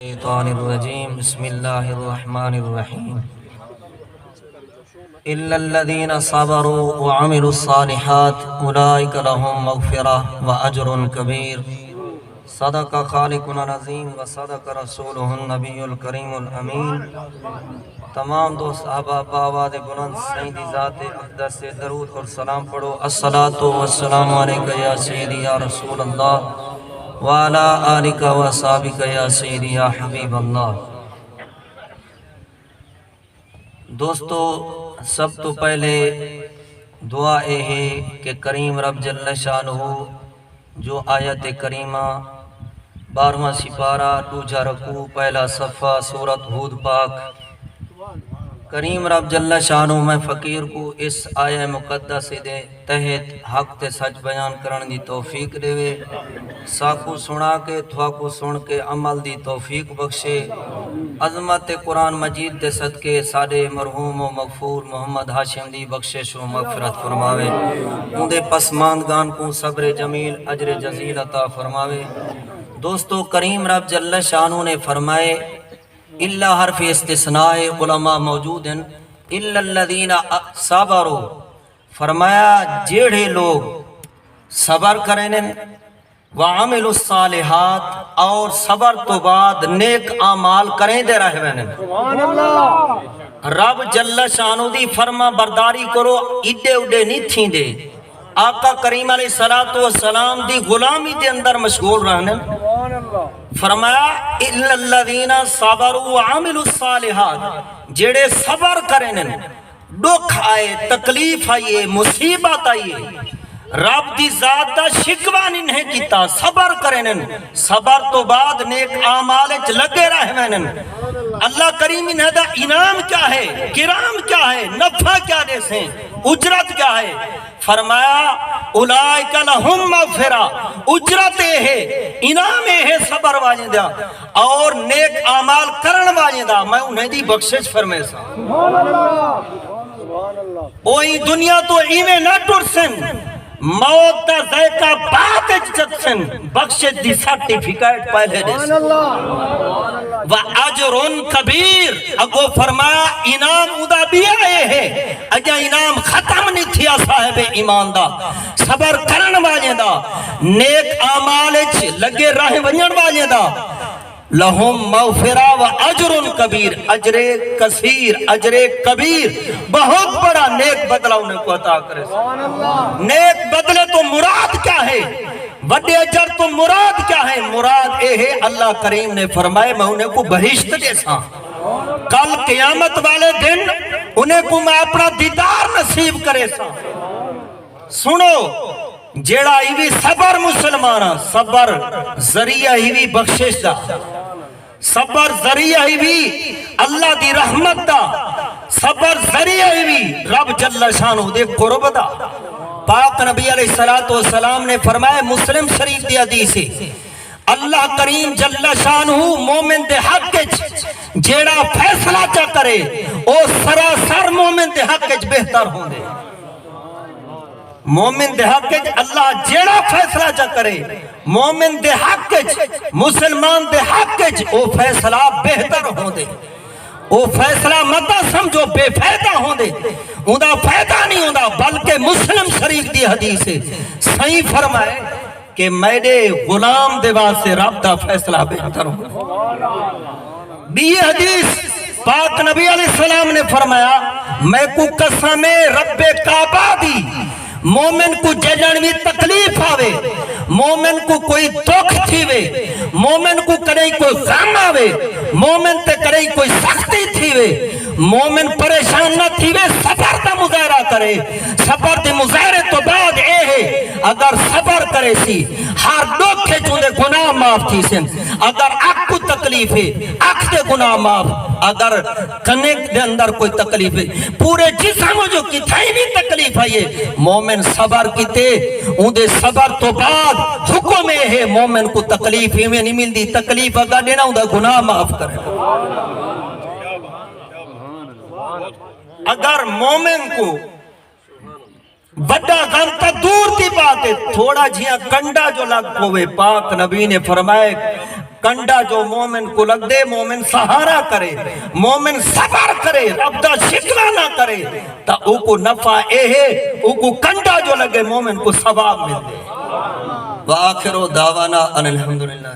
الشيطان الرجيم بسم الله الرحمن الرحيم إلا الذين صبروا وعملوا الصالحات أولئك لهم مغفرة وأجر كبير صدق خالقنا العظيم وصدق رسوله النبي الكريم الأمين تمام دوست احباب بآواز بلند سیدی ذات اقدس سے درود اور سلام پڑھو الصلاۃ والسلام علیکہ یا سیدی یا رسول اللہ وعلا آلکہ و صحابکہ یا سیدی یا حبیب اللہ۔ دوستو سب تو پہلے دعا یہ ہے کہ کریم رب جل شانہ جو آیت کریمہ 12واں سپارہ دوجا رکوع پہلا صفحہ سورۃ ہود پاک، کریم رب جل شانہ میں فقیر کو اس آیہ مقدس دے تحت حق تے سچ بیان کرن دی توفیق دے، ساکو سنا کے تھواکو سن کے عمل دی توفیق بخشے، عظمت قرآن مجید دے صدقے ساڈے مرحوم و مغفور محمد ہاشم دی بخشش و مغفرت فرماوے، ان دے پسماندگان کو صبر جمیل اجر جزیل عطا فرماوے۔ دوستو کریم رب جل شانہ نے فرمائے اللہ حرف استثناء علماء موجود ہیں، الا الذین صبروا، فرمایا جیڑے لوگ صبر کریں وعملوا الصالحات اور صبر تو بعد نیک اعمال کریں دے رہے ہیں، رب جل شانہ دی فرما برداری کرو، ایڈے اڈے نہیں تھیں دے، آقا کریم علیہ السلام دی غلامی دے اندر مشغول رہنے، فرمایا الا الذین صبروا وعملوا الصالحات، جڑے صبر کریں دکھ آئے تکلیف آئیے مصیبت آئیے رب دی ذات دا شکوہ نہیں کیتا، صبر کریں صبر تو بعد نیک اعمال وچ لگے رہے، اللہ کریم انہاں دا انعام کیا ہے، کرام کیا ہے، نفع کیا دے سے، اجرت کیا ہے، فرمایا اولئک لہم مغفرہ، اجرت ہے انعام ہے صبر والے دا اور نیک اعمال کرن والے دا میں انہیں دی بخشش فرمائے سا۔ اوہی دنیا تو ایویں نہ ٹرسن، موت دا ذائقہ بعد جتسن، بخشش دی سرٹیفکیٹ پہلے دے سن، وَأَجْرٌ کبیر، اگو فرمایا انعام ادا بھی آئے ہے، اجا انعام ختم نہیں تھیا صاحب ایمان دا، صبر کرن والے دا، نیک اعمال لگے راہ ونجن والے دا، لہم مغفرہ و اجر کبیر، اجر کثیر اجر کبیر، بہت بڑا نیک بدلہ انہیں کو عطا کرے۔ نیک بدلے تو مراد کیا ہے، بڑے اجر تو مراد کیا ہے، مراد اے ہے اللہ کریم نے فرمائے میں انہیں کو بہشت دے سا، کل قیامت والے دن انہیں کو میں اپنا دیدار نصیب کرے سا۔ سنو جیڑا ایوی صبر مسلمانہ، صبر ذریعہ ایوی بخشش دا، صبر ذریعہ ایوی اللہ دی رحمت دا، صبر ذریعہ ایوی رب جل شانہ دے قرب دا۔ پاک نبی علیہ السلام نے فرمایا مسلم شریف دی حدیث ہے، اللہ کریم جل شانہ مومن دے حق جیڑا فیصلہ چا کرے او سراسر مومن دے حق بہتر ہوں دے، مومن دے حق اللہ جیڑا فیصلہ چا کرے مومن دے حق مسلمان دے حق او فیصلہ بہتر ہوں دے، او فیصلہ مطا سمجھو بے فائدہ ہوں دے، اندہ فائدہ نہیں ہوندہ، بلکہ مسلم شریف دی حدیث ہے صحیح فرمائے کہ میرے غلام دے واسطے رب دا فیصلہ بہتر ہوں۔ بھی حدیث پاک نبی علیہ السلام نے فرمایا میں کو قسم رب کعبہ دی، مومن کو ججن میں تکلیف آوے، مومن کو کوئی دکھ تھیوے، مومن کو کرے کوئی غم آوے، مومن تے کرے کوئی سختی تھیوے، مومن پریشان نہ تھیوے، صبر دا مظاہرہ کرے، صبر دے مظاہرے تو بعد اے ہے اگر صبر کرے سی ہر دکھ چوندے گناہ معاف تھی سن، اگر اک کو تکلیف ہے اک دے گناہ معاف، اگر کنیک دے اندر کوئی تکلیف ہے پورے جسم جو کی تھائی بھی تکلیف ہے، مومن صبر کیتے ان دے صبر تو بعد حکم ہے مومن کو تکلیف ہی میں نہیں ملتی، تکلیف اگر دینا ان دا گناہ معاف کرے۔ اگر مومن کو بڑا غم تا دور کی بات ہے، تھوڑا جیاں کنڈا جو لگ پوے، پاک نبی نے فرمائے کنڈا جو مومن کو لگ دے مومن سہارا کرے مومن صبر کرے رب دا شکر نہ کرے تا او کو نفع اے ہے او کو کنڈا جو لگے مومن کو ثواب مل دے وآخر دعوانا ان الحمدللہ